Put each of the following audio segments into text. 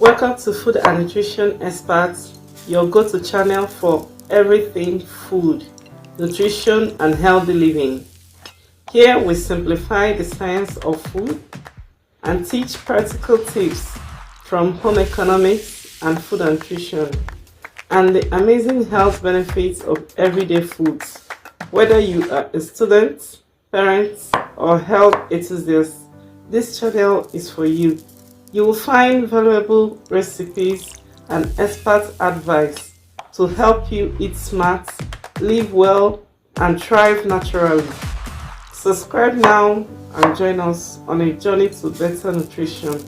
Welcome to Food and Nutrition Experts, your go-to channel for everything food, nutrition, and healthy living. Here we simplify the science of food and teach practical tips from home economics and food and nutrition, and the amazing health benefits of everyday foods. Whether you are a student, parent, or health enthusiast, this channel is for you. You will find valuable recipes and expert advice to help you eat smart, live well, and thrive naturally. Subscribe now and join us on a journey to better nutrition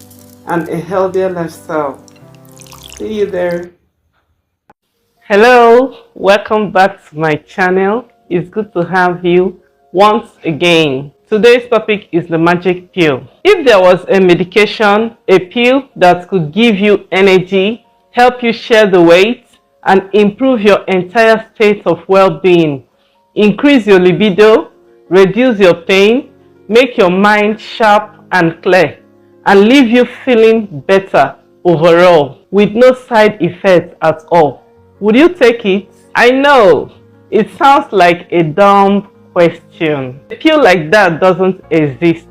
and a healthier lifestyle. See you there. Hello, welcome back to my channel. It's good to have you once again. Today's topic is the magic pill. If there was a medication, a pill that could give you energy, help you share the weight, and improve your entire state of well-being, increase your libido, reduce your pain, make your mind sharp and clear, and leave you feeling better overall with no side effects at all, would you take it? I know, it sounds like a dumb question. A pill like that doesn't exist,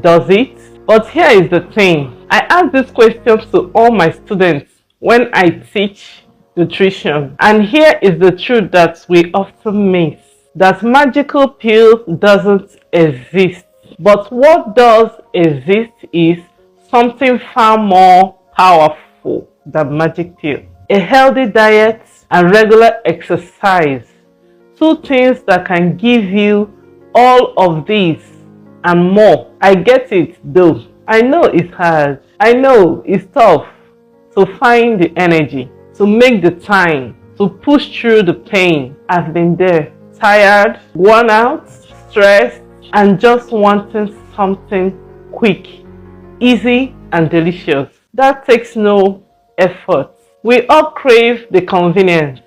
does it? But here is the thing. I ask these questions to all my students when I teach nutrition. And here is the truth that we often miss. That magical pill doesn't exist. But what does exist is something far more powerful than magic pill. A healthy diet and regular exercise. Two things that can give you all of these and more. I get it though. I know it's hard. I know it's tough to find the energy, to make the time, to push through the pain. I've been there. Tired, worn out, stressed, and just wanting something quick, easy, and delicious. That takes no effort. We all crave the convenience,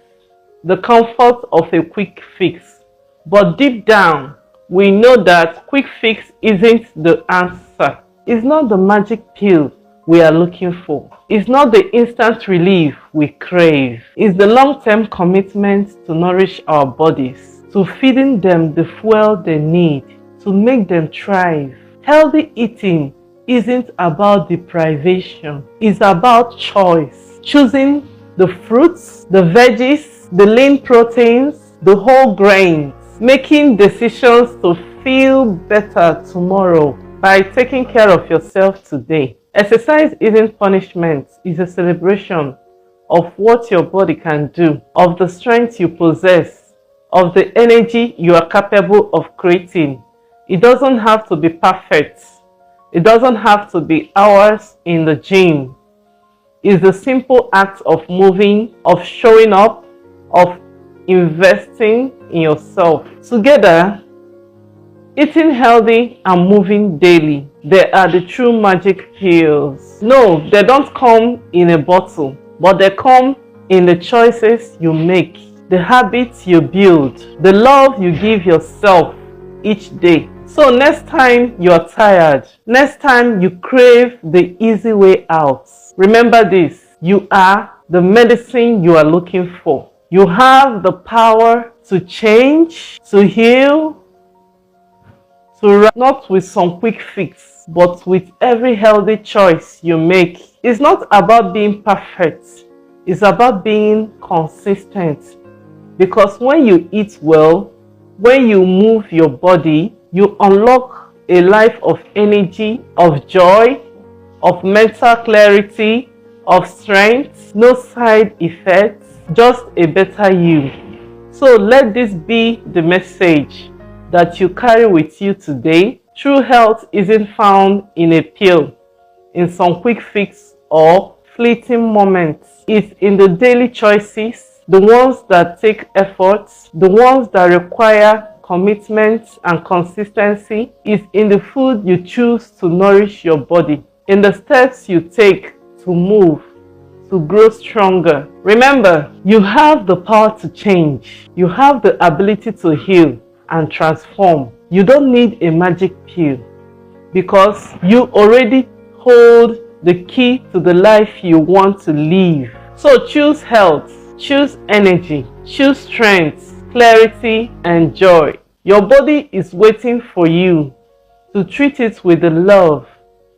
the comfort of a quick fix. But deep down, we know that quick fix isn't the answer. It's not the magic pill we are looking for. It's not the instant relief we crave. It's the long-term commitment to nourish our bodies, to feeding them the fuel they need, to make them thrive. Healthy eating isn't about deprivation. It's about choice. Choosing the fruits, the veggies, the lean proteins, the whole grains, making decisions to feel better tomorrow by taking care of yourself today. Exercise isn't punishment, it's a celebration of what your body can do, of the strength you possess, of the energy you are capable of creating. It doesn't have to be perfect. It doesn't have to be hours in the gym. It's the simple act of moving, of showing up, of investing in yourself. Together, eating healthy and moving daily, they are the true magic pills. No, they don't come in a bottle, but they come in the choices you make, the habits you build, the love you give yourself each day. So next time you are tired, next time you crave the easy way out, remember this: you are the medicine you are looking for. You have the power to change, to heal, not with some quick fix, but with every healthy choice you make. It's not about being perfect, it's about being consistent. Because when you eat well, when you move your body, you unlock a life of energy, of joy, of mental clarity, of strength, no side effects, just a better you. So let this be the message that you carry with you today. True health isn't found in a pill, in some quick fix or fleeting moments. It's in the daily choices, the ones that take effort, the ones that require commitment and consistency. It's in the food you choose to nourish your body, in the steps you take to move, to grow stronger. Remember, you have the power to change. You have the ability to heal and transform. You don't need a magic pill because you already hold the key to the life you want to live. So choose health, choose energy, choose strength, clarity, and joy. Your body is waiting for you to treat it with the love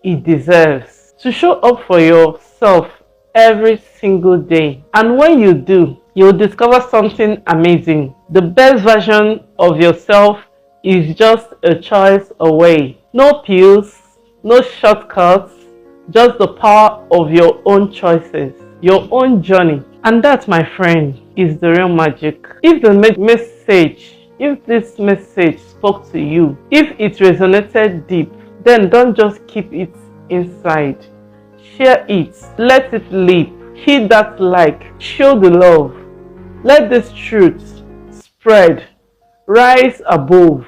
it deserves, to show up for yourself every single day. And when you do, you'll discover something amazing. The best version of yourself is just a choice away. No pills, no shortcuts, just the power of your own choices, your own journey. And that, my friend, is the real magic. If this message spoke to you, if it resonated deep, then don't just keep it inside. Share it, let it live, hit that like, show the love. Let this truth spread, rise above.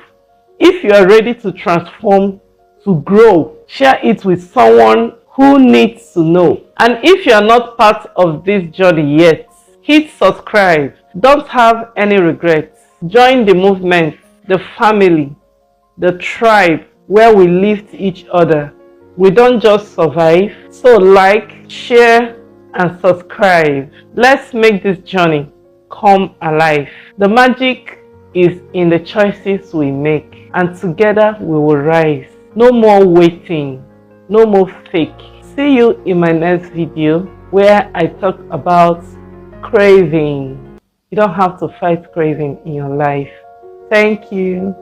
If you are ready to transform, to grow, share it with someone who needs to know. And if you are not part of this journey yet, hit subscribe. Don't have any regrets. Join the movement, the family, the tribe where we lift each other. We don't just survive. So like, share, and subscribe. Let's make this journey come alive. The magic is in the choices we make, and together we will rise. No more waiting, no more fake. See you in my next video where I talk about craving. You don't have to fight craving in your life. Thank you.